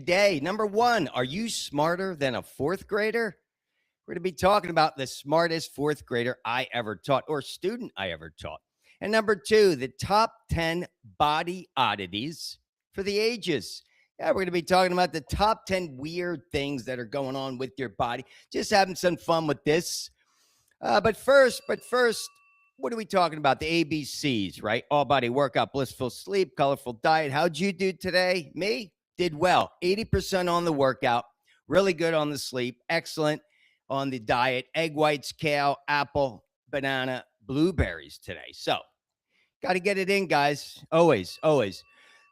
Day. Number one, are you smarter than a fourth grader? We're going to be talking about the smartest fourth grader I ever taught or student I ever taught. And number two, the top 10 body oddities for the ages. Yeah, we're going to be talking about the top 10 weird things that are going on with your body. Just having some fun with this. But first, what are we talking about? The ABCs, right? All body workout, blissful sleep, colorful diet. How'd you do today? Me? Did well. 80% on the workout, really good on the sleep, excellent on the diet. Egg whites, kale, apple, banana, blueberries today. So, got to get it in, guys. Always, always.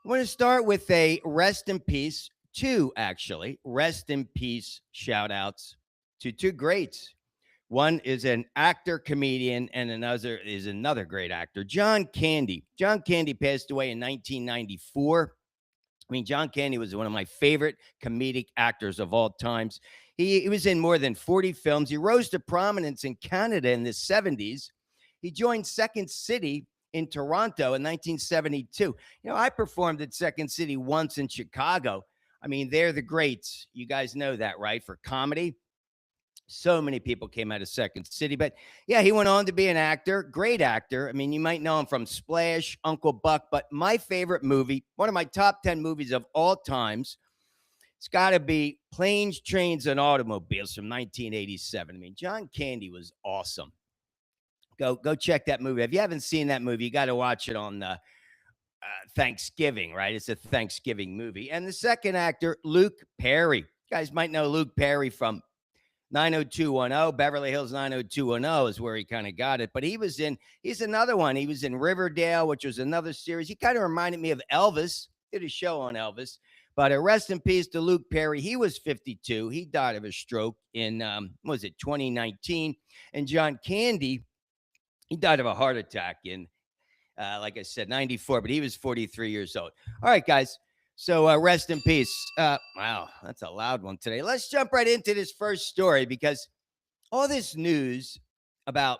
I'm going to start with a rest in peace, two actually, rest in peace shout outs to two greats. One is an actor, comedian, and another is another great actor, John Candy. John Candy passed away in 1994. I mean, John Candy was one of my favorite comedic actors of all times. He was in more than 40 films. He rose to prominence in Canada in the 70s. He joined Second City in Toronto in 1972. You know, I performed at Second City once in Chicago. I mean, they're the greats. You guys know that, right? For comedy. So many people came out of Second City, but yeah, he went on to be an actor, great actor. I mean, you might know him from Splash, Uncle Buck, but my favorite movie, one of my top 10 movies of all times, it's got to be Planes, Trains, and Automobiles from 1987. I mean, John Candy was awesome. Go check that movie. If you haven't seen that movie, you got to watch it on Thanksgiving, right? It's a Thanksgiving movie. And the second actor, Luke Perry. You guys might know Luke Perry from 90210, Beverly Hills 90210 is where he kind of got it. But he's another one. He was in Riverdale, which was another series. He kind of reminded me of Elvis, did a show on Elvis. But rest in peace to Luke Perry. He was 52. He died of a stroke in, 2019? And John Candy, he died of a heart attack in, like I said, 94, but he was 43 years old. All right, guys. So rest in peace. Wow, that's a loud one today. Let's jump right into this first story because all this news about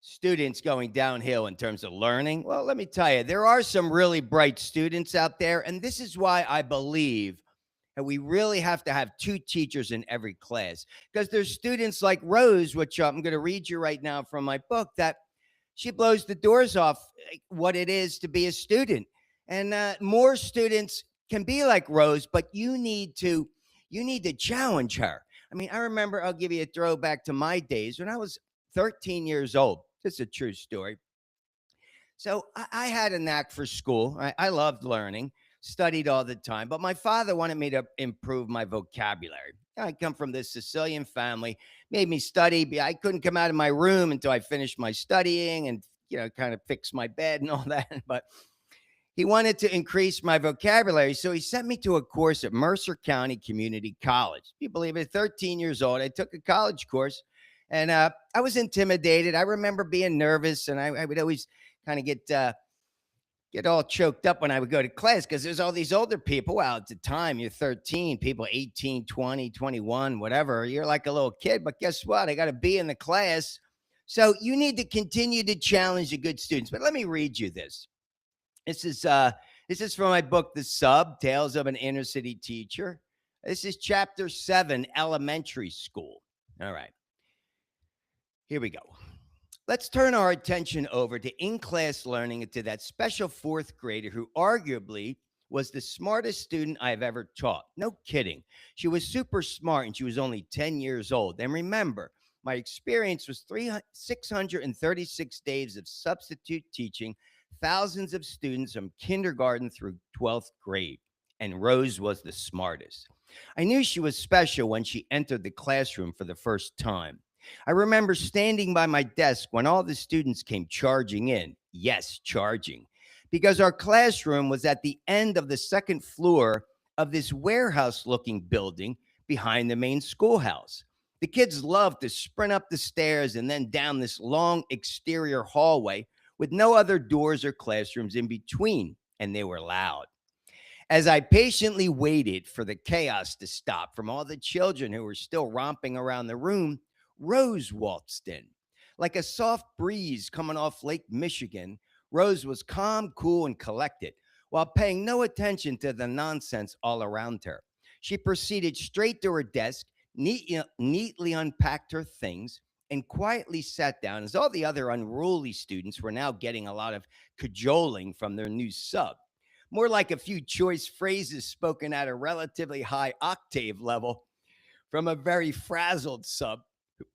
students going downhill in terms of learning, well, let me tell you, there are some really bright students out there. And this is why I believe that we really have to have two teachers in every class because there's students like Rose, which I'm going to read you right now from my book, that she blows the doors off what it is to be a student. And more students can be like Rose, but you need to challenge her. I mean, I remember, I'll give you a throwback to my days when I was 13 years old. This is a true story. So I had a knack for school. I loved learning, studied all the time, but my father wanted me to improve my vocabulary. I come from this Sicilian family, made me study. I couldn't come out of my room until I finished my studying and, kind of fix my bed and all that. But he wanted to increase my vocabulary, so he sent me to a course at Mercer County Community College. You believe it? 13 years old. I took a college course, and I was intimidated. I remember being nervous, and I would always kind of get all choked up when I would go to class because there's all these older people. Well, at the time, you're 13, people 18, 20, 21, whatever. You're like a little kid, but guess what? I got to be in the class. So you need to continue to challenge the good students. But let me read you this. This is from my book, The Sub, Tales of an Inner City Teacher. This is chapter 7, Elementary School. All right. Here we go. Let's turn our attention over to in-class learning and to that special fourth grader who arguably was the smartest student I've ever taught. No kidding. She was super smart and she was only 10 years old. And remember, my experience was 636 days of substitute teaching thousands of students from kindergarten through 12th grade, and Rose was the smartest. I knew she was special when she entered the classroom for the first time. I remember standing by my desk when all the students came charging in. Yes, charging. Because our classroom was at the end of the second floor of this warehouse-looking building behind the main schoolhouse. The kids loved to sprint up the stairs and then down this long exterior hallway with no other doors or classrooms in between, and they were loud. As I patiently waited for the chaos to stop from all the children who were still romping around the room, Rose waltzed in. Like a soft breeze coming off Lake Michigan, Rose was calm, cool, and collected. while paying no attention to the nonsense all around her. She proceeded straight to her desk, neatly unpacked her things, and quietly sat down as all the other unruly students were now getting a lot of cajoling from their new sub. More like a few choice phrases spoken at a relatively high octave level from a very frazzled sub,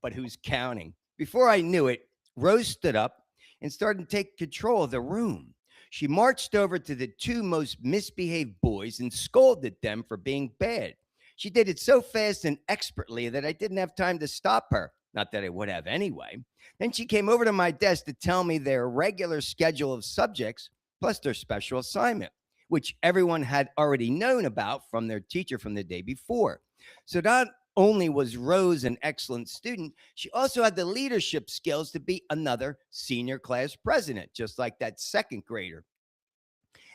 but who's counting. Before I knew it, Rose stood up and started to take control of the room. She marched over to the two most misbehaved boys and scolded them for being bad. She did it so fast and expertly that I didn't have time to stop her. Not that I would have anyway. Then she came over to my desk to tell me their regular schedule of subjects plus their special assignment, which everyone had already known about from their teacher from the day before. So not only was Rose an excellent student, she also had the leadership skills to be another senior class president, just like that second grader.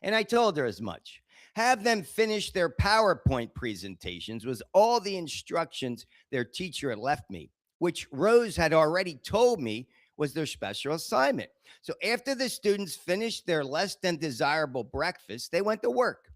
And I told her as much. Have them finish their PowerPoint presentations was all the instructions their teacher had left me, which Rose had already told me was their special assignment. So after the students finished their less than desirable breakfast, they went to work.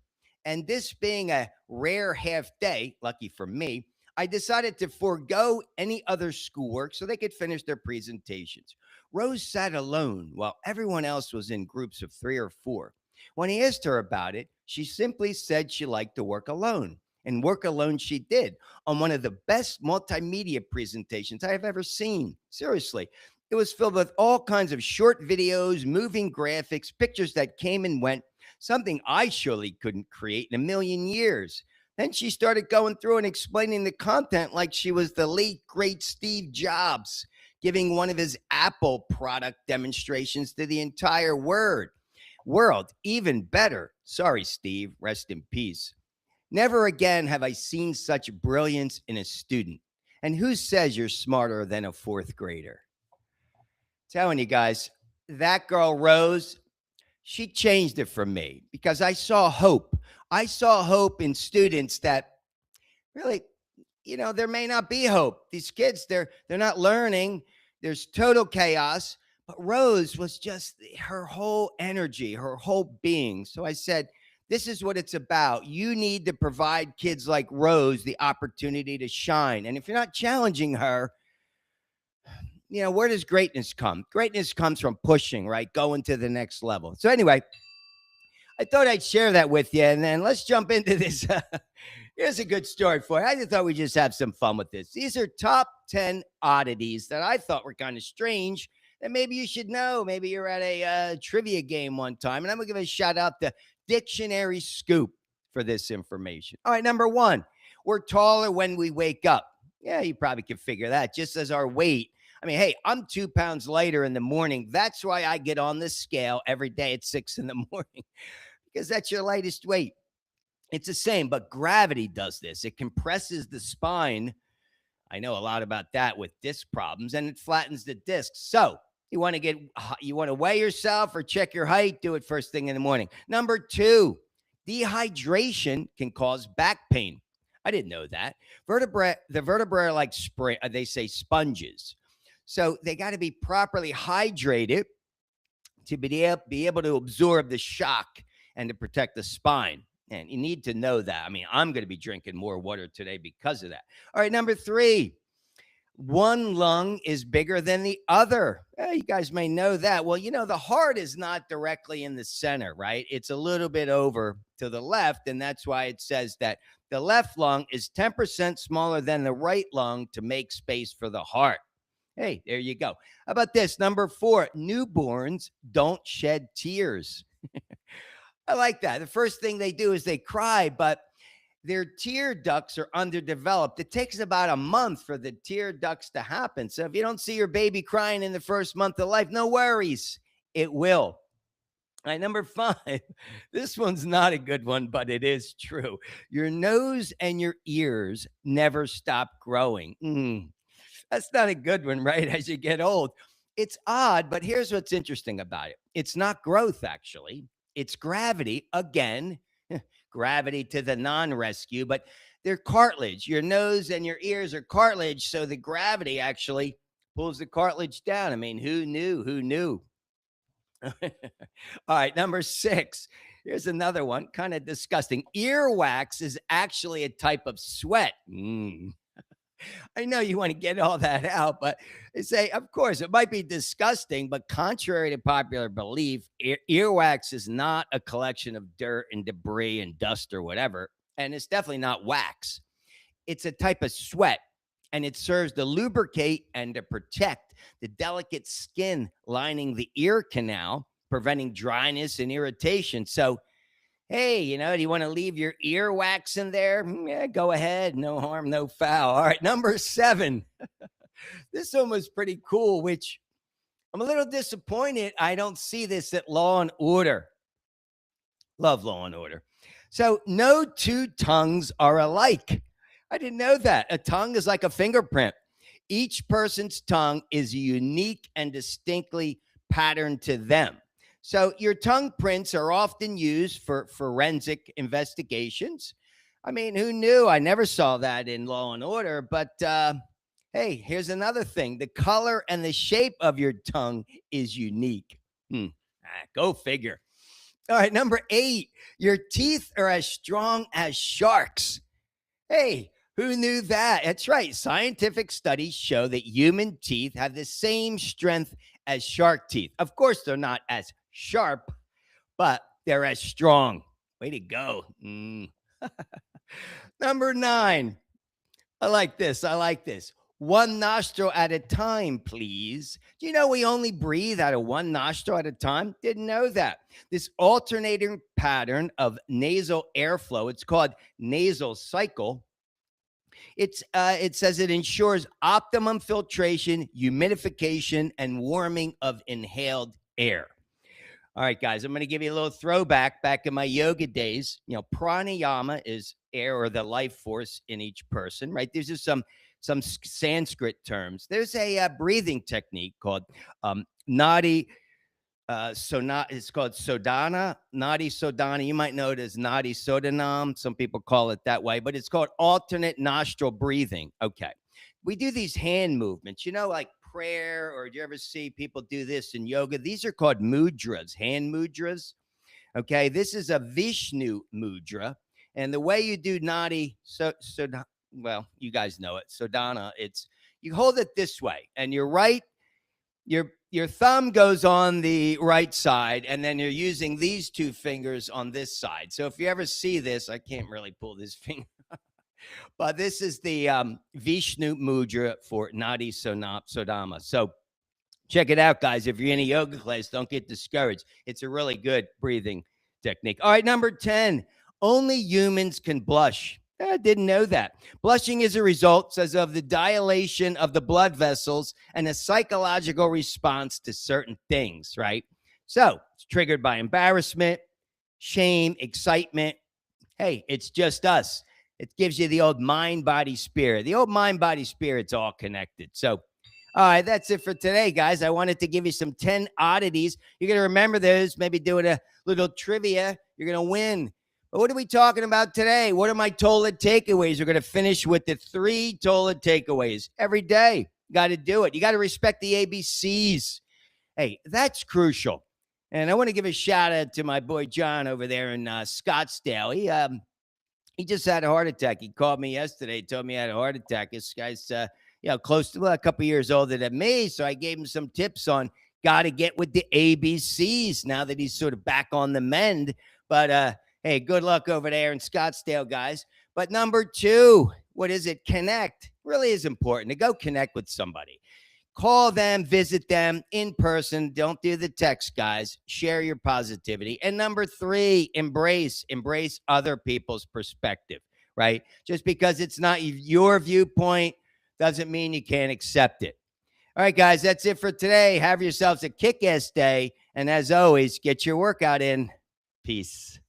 And this being a rare half day, lucky for me, I decided to forego any other schoolwork so they could finish their presentations. Rose sat alone while everyone else was in groups of three or four. When he asked her about it, she simply said she liked to work alone. And work alone she did on one of the best multimedia presentations I have ever seen. Seriously, it was filled with all kinds of short videos, moving graphics, pictures that came and went, something I surely couldn't create in a million years. Then she started going through and explaining the content like she was the late, great Steve Jobs, giving one of his Apple product demonstrations to the entire world. Even better. Sorry, Steve. Rest in peace. Never again have I seen such brilliance in a student. And who says you're smarter than a fourth grader? Telling you guys, that girl, Rose, she changed it for me because I saw hope. I saw hope in students that really, there may not be hope. These kids, they're not learning. There's total chaos. But Rose was just her whole energy, her whole being. So I said, this is what it's about. You need to provide kids like Rose the opportunity to shine. And if you're not challenging her, where does greatness come? Greatness comes from pushing, right? Going to the next level. So anyway, I thought I'd share that with you. And then let's jump into this. Here's a good story for you. I just thought we'd just have some fun with this. These are top 10 oddities that I thought were kind of strange that maybe you should know. Maybe you're at a trivia game one time. And I'm going to give a shout out to Dictionary Scoop for this information. All right, number one, we're taller when we wake up. Yeah, you probably can figure that just as our weight. I mean, hey, I'm 2 pounds lighter in the morning. That's why I get on the scale every day at 6 in the morning because that's your lightest weight. It's the same, but gravity does this. It compresses the spine. I know a lot about that with disc problems, and it flattens the discs. So you want to weigh yourself or check your height, do it first thing in the morning. Number two, dehydration can cause back pain. I didn't know that. The vertebrae are like they say sponges. So they got to be properly hydrated to be able to absorb the shock and to protect the spine. And you need to know that. I mean, I'm going to be drinking more water today because of that. All right, number three, one lung is bigger than the other. You guys may know that. Well, the heart is not directly in the center, right? It's a little bit over to the left. And that's why it says that the left lung is 10% smaller than the right lung to make space for the heart. Hey, there you go. How about this? Number four, newborns don't shed tears. I like that. The first thing they do is they cry, but their tear ducts are underdeveloped. It takes about a month for the tear ducts to happen. So if you don't see your baby crying in the first month of life, no worries. It will. All right, number five. This one's not a good one, but it is true. Your nose and your ears never stop growing. That's not a good one, right? As you get old. It's odd, but here's what's interesting about it. It's not growth, actually. It's gravity. Again, gravity to the non-rescue, but they're cartilage. Your nose and your ears are cartilage, so the gravity actually pulls the cartilage down. I mean, who knew? Who knew? All right, number six. Here's another one, kind of disgusting. Earwax is actually a type of sweat. I know you want to get all that out, but they say, of course, it might be disgusting, but contrary to popular belief, earwax is not a collection of dirt and debris and dust or whatever. And it's definitely not wax. It's a type of sweat, and it serves to lubricate and to protect the delicate skin lining the ear canal, preventing dryness and irritation. So, hey, do you want to leave your earwax in there? Yeah, go ahead. No harm, no foul. All right, number 7. This one was pretty cool, which I'm a little disappointed I don't see this at Law and Order. Love Law and Order. So, no two tongues are alike. I didn't know that. A tongue is like a fingerprint. Each person's tongue is unique and distinctly patterned to them. So your tongue prints are often used for forensic investigations. I mean, who knew? I never saw that in Law and Order. But hey, here's another thing. The color and the shape of your tongue is unique. Go figure. All right, number 8. Your teeth are as strong as sharks. Hey, who knew that? That's right. Scientific studies show that human teeth have the same strength as shark teeth. Of course, they're not as sharp, but they're as strong. Way to go. Number 9. I like this. One nostril at a time, please. Do you know we only breathe out of one nostril at a time? Didn't know that. This alternating pattern of nasal airflow, it's called nasal cycle. It says it ensures optimum filtration, humidification, and warming of inhaled air. All right, guys, I'm going to give you a little throwback back in my yoga days. Pranayama is air or the life force in each person, right? There's just some Sanskrit terms. There's a breathing technique called nadi. It's called Sodana, Nadi Sodana. You might know it as Nadi Sodanam. Some people call it that way, but it's called alternate nostril breathing. Okay. We do these hand movements, like prayer, or do you ever see people do this in yoga? These are called mudras, hand mudras. Okay. This is a Vishnu mudra. And the way you do Nadi Sodana, well, you guys know it. Sodana, you hold it this way, and your thumb goes on the right side, and then you're using these 2 fingers on this side. So if you ever see this, I can't really pull this finger, but this is the Vishnu mudra for Nadi Sodama. So check it out, guys. If you're in a yoga class, don't get discouraged. It's a really good breathing technique. All right, number 10. Only humans can blush. I didn't know that. Blushing is a result, says, of the dilation of the blood vessels and a psychological response to certain things, right? So it's triggered by embarrassment, shame, excitement. Hey, it's just us. It gives you the old mind, body, spirit. The old mind, body, spirit's all connected. So, all right, that's it for today, guys. I wanted to give you some 10 oddities. You're going to remember those, maybe doing a little trivia. You're going to win. But what are we talking about today? What are my Tola takeaways? We're going to finish with the 3 Tola takeaways every day. Got to do it. You got to respect the ABCs. Hey, that's crucial. And I want to give a shout out to my boy John over there in Scottsdale. He just had a heart attack. He called me yesterday, told me he had a heart attack. This guy's close to a couple years older than me. So I gave him some tips on got to get with the ABCs now that he's sort of back on the mend. But hey, good luck over there in Scottsdale, guys. But number 2, what is it? Connect. Really is important to go connect with somebody. Call them, visit them in person. Don't do the text, guys. Share your positivity. And number 3, embrace other people's perspective, right? Just because it's not your viewpoint doesn't mean you can't accept it. All right, guys, that's it for today. Have yourselves a kick-ass day. And as always, get your workout in. Peace.